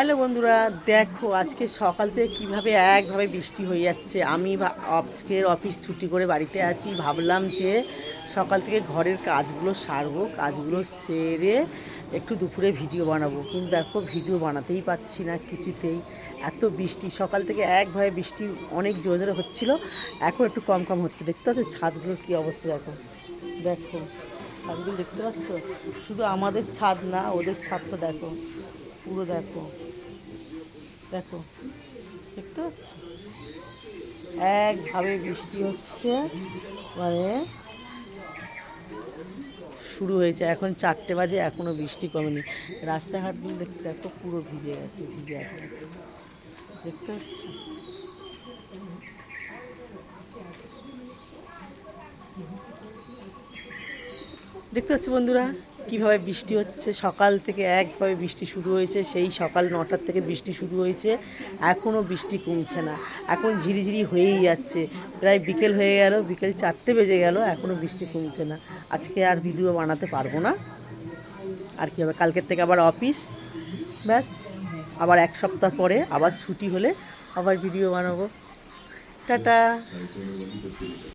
Hello বন্ধুরা, দেখো আজকে সকাল থেকে কীভাবে একভাবে বৃষ্টি হয়ে যাচ্ছে। আমি আজকের অফিস ছুটি করে বাড়িতে আছি, ভাবলাম যে সকাল থেকে ঘরের কাজগুলো সারবো, কাজগুলো সেরে একটু দুপুরে ভিডিও বানাবো, কিন্তু দেখো ভিডিও বানাতেই পারছি না কিছুতেই। এত বৃষ্টি সকাল থেকে একভাবে বৃষ্টি অনেক জোরে জোরে হচ্ছিলো, এখন একটু কম কম হচ্ছে। দেখতে পাচ্ছ ছাদগুলোর কী অবস্থা, দেখো দেখো ছাদগুলো দেখতে পাচ্ছ। শুধু আমাদের ছাদ না, ওদের ছাদটা দেখো, পুরো দেখো দেখো, দেখতে পাচ্ছ একভাবে বৃষ্টি হচ্ছে, মানে শুরু হয়েছে। এখন 4টে বাজে, এখনও বৃষ্টি কমেনি। রাস্তাঘাটগুলো দেখতে দেখো, পুরো ভিজে গেছে, ভিজে আছে, দেখতে পাচ্ছ। দেখতে পাচ্ছ বন্ধুরা কীভাবে বৃষ্টি হচ্ছে। সকাল থেকে একভাবে বৃষ্টি শুরু হয়েছে, সেই সকাল 9টার থেকে বৃষ্টি শুরু হয়েছে, এখনও বৃষ্টি কমছে না। এখন ঝিরিঝিরি হয়েই যাচ্ছে, প্রায় বিকেল হয়ে গেল, বিকেল 4টে বেজে গেল, এখনও বৃষ্টি কমছে না। আজকে আর ভিডিও বানাতে পারবো না। আর কী হবে, কালকের থেকে আবার অফিস, ব্যাস। আবার এক সপ্তাহ পরে আবার ছুটি হলে আবার ভিডিও বানাবো। টাটা।